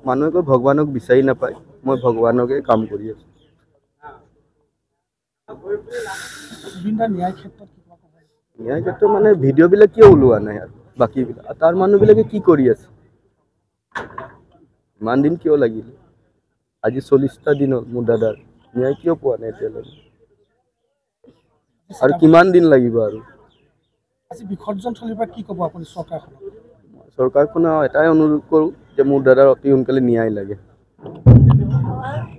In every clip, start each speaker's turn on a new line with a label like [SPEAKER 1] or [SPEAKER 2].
[SPEAKER 1] মানুহে ভগৱানক বিচাৰি নাপায়, মই ভগৱানকে কাম কৰি আছো। ন্যায় ক্ষেত্ৰত মানে ভিডিঅ'বিলাক কিয় ওলোৱা নাই আৰু বাকীবিলাক তাৰ মানুহবিলাকে কি কৰি আছে? ইমান দিন কিয় লাগিলে? আজি 40টা দিন হ'ল মোৰ দাদাৰ, ন্যায় কিয় পোৱা নাই এতিয়ালৈকে? আৰু কিমান দিন লাগিব? আৰু
[SPEAKER 2] আজি বিসৰ্জনস্থলীৰ পৰা কি ক'ব আপুনি চৰকাৰখনক?
[SPEAKER 1] চৰকাৰখনক এটাই অনুৰোধ কৰোঁ যে মোৰ দাদাৰ অতি সোনকালে ন্যায় লাগে।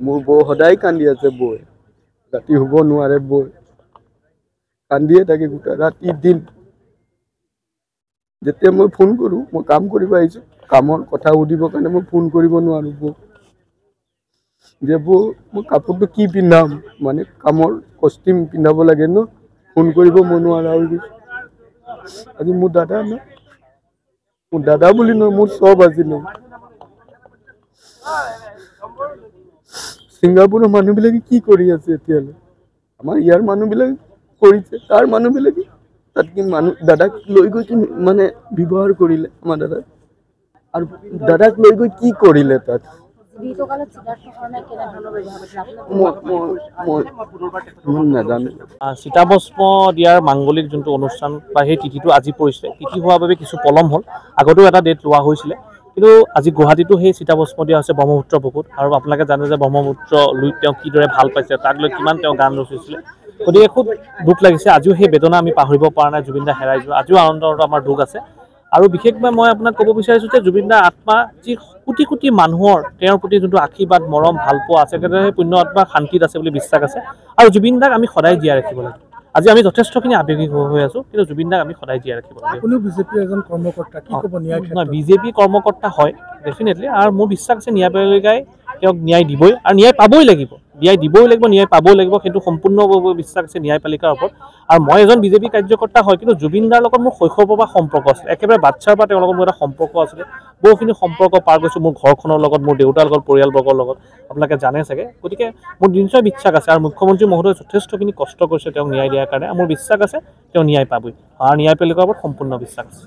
[SPEAKER 1] মোৰ বৌ সদায় কান্দি আছে, বৌ ৰাতি শুব নোৱাৰে, বৌ কান্দিয়ে থাকে গোটেই ৰাতি দিন। যেতিয়া মই ফোন কৰোঁ, মই কাম কৰিব আহিছোঁ, কামৰ কথা সুধিবৰ কাৰণে মই ফোন কৰিব নোৱাৰোঁ বৌ। যে বৌ মই কাপোৰটো কি পিন্ধাম, মানে কামৰ কষ্টিম পিন্ধাব লাগে ন, ফোন কৰিব মই নোৱাৰা হৈ গৈছোঁ। আজি মোৰ দাদা ন, মোৰ দাদা বুলি নহয়, মোৰ চব আছিলে। ছিংগাপুৰৰ মানুহবিলাকে কি কৰি আছে এতিয়ালৈ? আমাৰ ইয়াৰ মানুহবিলাক কৰিছে, তাৰ মানুহবিলাকে তাত কি মানুহ দাদাক লৈ গৈ কি মানে ব্যৱহাৰ কৰিলে আমাৰ দাদাক, আৰু দাদাক লৈ গৈ কি কৰিলে তাত? নাজানো।
[SPEAKER 3] চিতাভস্ম দিয়াৰ মাংগলিক যোনটো অনুষ্ঠান বা সেই তিথিটো আজি পৰিছে, তিথি হোৱাৰ বাবে কিছু পলম হ'ল। আগতেও এটা ডেট লোৱা হৈছিলে, কিন্তু আজি গুৱাহাটীতো সেই চিতাভস্ম দিয়া হৈছে ব্ৰহ্মপুত্ৰ বুকুত। আৰু আপোনালোকে জানে যে ব্ৰহ্মপুত্ৰ লুইত তেওঁ কিদৰে ভাল পাইছে, তাক লৈ কিমান তেওঁ গান ৰচিছিলে। গতিকে খুব দুখ লাগিছে, আজিও সেই বেদনা আমি পাহৰিব পৰা নাই। জুবিন দা হেৰাই যোৱা আজিও আনন্দত আমাৰ দুখ আছে। আৰু বিশেষকৈ মই আপোনাক ক'ব বিচাৰিছোঁ যে জুবিন দাৰ আত্মা যি কোটি কোটি মানুহৰ তেওঁৰ প্ৰতি যোনটো আশীৰ্বাদ, মৰম, ভালপোৱা আছে, একেদৰে সেই পুণ্য আত্মা শান্তিত আছে বুলি বিশ্বাস আছে। আৰু জুবিন দাক আমি সদায় জীয়াই ৰাখিব লাগে। আজি আমি যথেষ্টখিনি আৱেগিক হৈ আছোঁ, কিন্তু জুবিন দাক আমি সদায় জীয়াই ৰাখিব লাগে।
[SPEAKER 2] আপুনিও বিজেপিৰ এজন কৰ্মকৰ্তা, কি ক'ব ন্যায় ক্ষেত্ৰত?
[SPEAKER 3] নহয়, বিজেপি কৰ্মকৰ্তা হয় ডেফিনেটলি, আৰু মোৰ বিশ্বাস আছে ন্যায়পালিকাই তেওঁক ন্যায় দিবই, আৰু ন্যায় পাবই লাগিব। ন্যায় দিবই লাগিব, ন্যায় পাবই লাগিব, সেইটো সম্পূৰ্ণভাৱে বিশ্বাস আছে ন্যায়পালিকাৰ ওপৰত। আৰু মই এজন বিজেপি কাৰ্যকৰ্তা হয়, কিন্তু জুবিন দাৰ লগত মোৰ শৈশৱৰ পৰা সম্পৰ্ক আছে, একেবাৰে বাচ্ছাৰ পৰা তেওঁৰ লগত মোৰ এটা সম্পৰ্ক আছিলে। বহুখিনি সম্পৰ্ক পাৰ কৰিছোঁ মোৰ ঘৰখনৰ লগত, মোৰ দেউতাৰ লগত, পৰিয়ালবৰ্গৰ লগত, আপোনালোকে জানে চাগে। গতিকে মোৰ নিশ্চয় বিশ্বাস আছে, আৰু মুখ্যমন্ত্ৰী মহোদয়ে যথেষ্টখিনি কষ্ট কৰিছে তেওঁক ন্যায় দিয়াৰ কাৰণে। মোৰ বিশ্বাস আছে তেওঁ ন্যায় পাবই, আৰু ন্যায়পালিকাৰ ওপৰত সম্পূৰ্ণ বিশ্বাস আছে।